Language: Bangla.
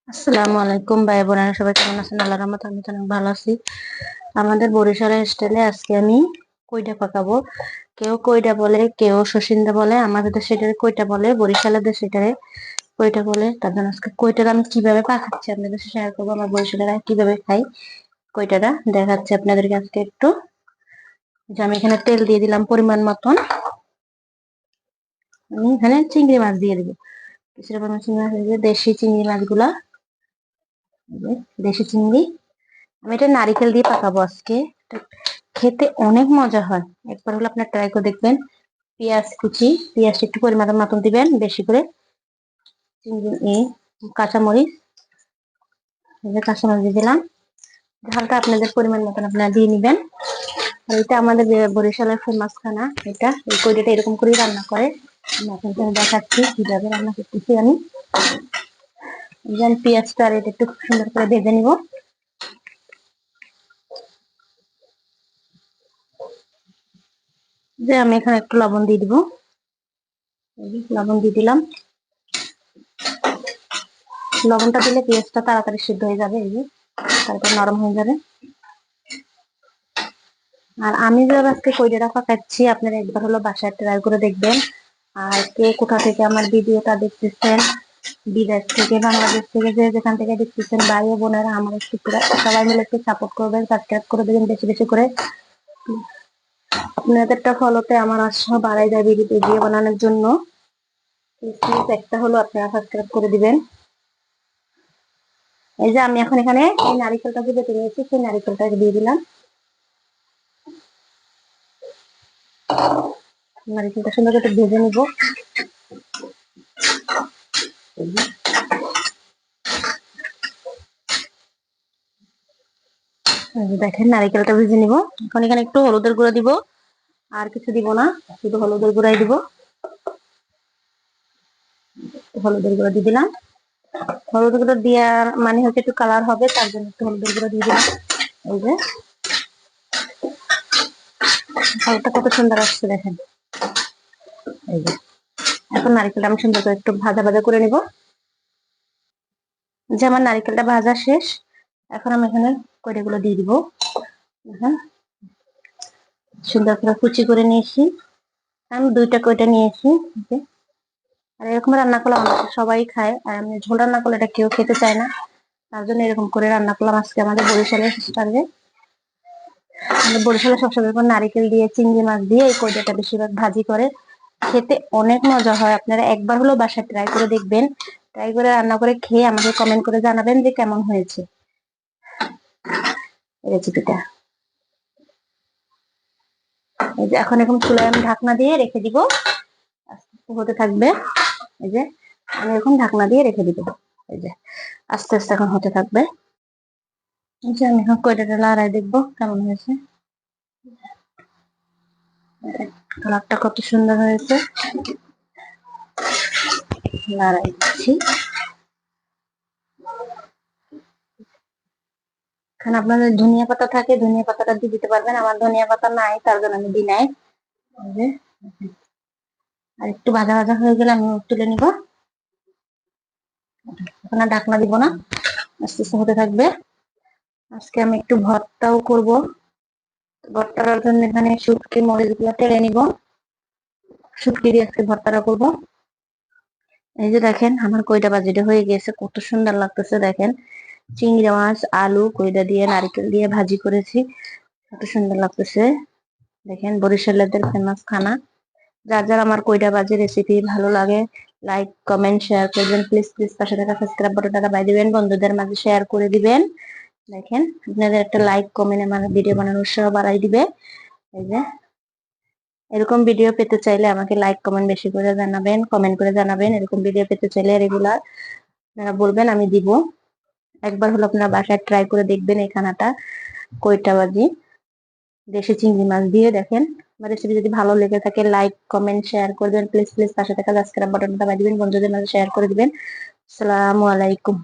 আসসালামু আলাইকুম ভাই বোনেরা, সবাই কেমন আছেন? আল্লাহর রহমতে আমি তো অনেক ভালো আছি। আমাদের বরিশালের স্টাইলে আজকে আমি কইটা পাকাবো। কেউ কইটা বলে, কেউ শসিন্দা বলে, আমাদের তো সেটারে কইটা বলে, বরিশালের সেটারে কইটা বলে। তার জন্য আজকে কইটাটা আমি কিভাবে পাকাচ্ছি আপনাদের সাথে শেয়ার করবো। আমার বরিশালেরা কিভাবে খাই কইটাটা দেখাচ্ছি আপনাদেরকে আজকে একটু। যে আমি এখানে তেল দিয়ে দিলাম পরিমাণ মতন। আমি এখানে চিংড়ি মাছ দিয়ে দিবো, কিছুটা পরিমাণ চিংড়ি মাছ দিয়ে, দেশি চিংড়ি মাছগুলা, দেশি চিংড়ি। আমি এটা নারিকেল দিয়ে পাকাবো আজকে। খেতে অনেক মজা হয়, একবার হলে আপনার ট্রাই করে দেখবেন। পেঁয়াজ কুচি, পেঁয়াজ একটু পরিমাণ মতন দিবেন বেশি করে। চিংড়ি, কাঁচামরিচ, কাঁচামরিচ দিয়ে দিলাম। ঝালটা আপনাদের পরিমাণ মতন আপনারা দিয়ে নিবেন। আর এটা আমাদের বরিশালের ফেমাস খানা। এটা এই কইটা এরকম করেই রান্না করে। আমি আপনাদের দেখাচ্ছি কিভাবে রান্না করতেছি আমি। পেঁয়াজটা আর এটা একটু সুন্দর করে ভেজে নিব। যে আমি এখানে একটু লবণ দিয়ে দিব, লবণ দিয়ে দিলাম। লবণটা দিলে পেঁয়াজটা তাড়াতাড়ি সিদ্ধ হয়ে যাবে, এই যে তারপর নরম হয়ে যাবে। আর আমি যে আজকে কইটা পাকাচ্ছি, আপনারা একবার হলো বাসায় ট্রাই করে দেখবেন। আর কে কোথা থেকে আমার ভিডিওটা দেখতেছেন, বিদেশ থেকে, বাংলাদেশ থেকে, যে যেখান থেকে দেখতেছেন, ভাই ও বোনেরা, আমার একটু সবাই মিলে একটু সাপোর্ট করবেন, সাবস্ক্রাইব করে দেবেন বেশি বেশি করে। আপনাদেরটা ফলোতে আমার আশা বাড়াই যায় ভিডিও বানানোর জন্য। একটা হলো আপনারা সাবস্ক্রাইব করে দিবেন। এই যে আমি এখন এখানে এই নারিকেলটা যে বেটে নিয়েছি, সেই নারিকেলটা দিয়ে দিলাম। নারিকেলটা সুন্দর করে ভেজে নিব। দেখেন নারিকেলটা ভেজে নিব। এখন এখানে একটু হলুদের গুঁড়ো দিব, আর কিছু দিব না, শুধু হলুদের গুঁড়াই দিব। হলুদের গুঁড়ো দিয়ে দিলাম। হলুদের গুঁড়ো দেওয়ার মানে হচ্ছে একটু কালার হবে, তার জন্য একটু হলুদের গুঁড়ো দিয়ে দিলাম। এই যে কালারটা কত সুন্দর আসছে দেখেন। এই যে এখন নারিকেলটা আমি সুন্দর করে একটু ভাজা ভাজা করে নিব। যে আমার নারিকেলটা ভাজা শেষ, এখন আমি এখানে কয়টাগুলো দিয়ে দিব। হ্যাঁ, সুন্দর করে কুচি করে নিয়েছি। আমি 2টা কয়টা নিয়েছি। আর এরকম রান্না করলে আমাদের সবাই খায়, আর আমি ঝোল রান্না করলে এটা কেউ খেতে চায় না। তার জন্য এরকম করে রান্না করলাম আজকে আমাদের বরিশালের স্টাইলে। আমাদের বরিশালে সবসময় নারিকেল দিয়ে, চিংড়ি মাছ দিয়ে এই কয়টাটা বেশিরভাগ ভাজি করে। খেতে অনেক মজা হয়। আপনারা একবার হলো বাসায় ট্রাই করে দেখবেন। ট্রাই করে রান্না করে খেয়ে আমাকে কমেন্ট করে জানাবেন যে কেমন হয়েছে রেসিপিটা। এই যে এখন এরকম চুলায় আমি ঢাকনা দিয়ে রেখে দিব, আস্তে আস্তে হতে থাকবে। এই যে আমি এখন ঢাকনা দিয়ে রেখে দিব। এই যে আস্তে আস্তে এখন হতে থাকবে। এই যে আমি এখন কয়টাটা লড়াই দেখবো কেমন হয়েছে। কালারটা কত সুন্দর হয়েছে। লড়াই দিচ্ছি। এখানে আপনাদের ধনিয়া পাতা থাকে, ধনিয়া পাতাটা দিয়ে দিতে পারবেন। আমার ধনিয়া পাতা নাই, তার জন্য আমি দিই নাই। আর একটু ভাজা ভাজা হয়ে গেলে আমি তুলে নিব। এখন আর ঢাকনা দিব না, আস্তে আস্তে হতে থাকবে। আজকে আমি একটু ভর্তাও করব। ভর্তার জন্য এখানে শুটকি মরিচ গুলো টেলে নিব। শুটকি দিয়ে আজকে ভর্তাটা করবো। এই যে দেখেন আমার কয়টা বাজিটা হয়ে গেছে, কত সুন্দর লাগতেছে দেখেন। চিংড়ি মাছ, আলু, কয়টা দিয়ে, নারকেল দিয়ে ভাজি করেছি, কত সুন্দর লাগতেছে দেখেন। বরিশালের ফেমাস খানা। যার যার আমার কয়টা বাজি রেসিপি ভালো লাগে, লাইক কমেন্ট শেয়ার করবেন প্লিজ প্লিজ। পাশে থাকা সাবস্ক্রাইব বাটনটা দাবাই দিবেন, বন্ধুদের মাঝে শেয়ার করে দিবেন। দেখেন আপনাদের একটা লাইক কমেন্ট আমার ভিডিও বানানোর উৎসাহ বাড়াই দিবে। এই যে এরকম ভিডিও পেতে চাইলে আমাকে লাইক কমেন্ট বেশি করে জানাবেন, কমেন্ট করে জানাবেন। এরকম ভিডিও পেতে চাইলে রেগুলার আপনারা বলবেন, আমি দিব। একবার হলো আপনারা বাসায় ট্রাই করে দেখবেন এই খানাটা, কয়টা বাজি দেশি চিংড়ি মাছ দিয়ে। দেখেন আমার রেসিপি যদি ভালো লেগে থাকে লাইক কমেন্ট শেয়ার করবেন প্লিজ প্লিজ। পাশে থাকা সাবস্ক্রাইব বাটনটা দাবাই দিবেন, বন্ধুদের মাঝে শেয়ার করে দিবেন। আসসালামু আলাইকুম।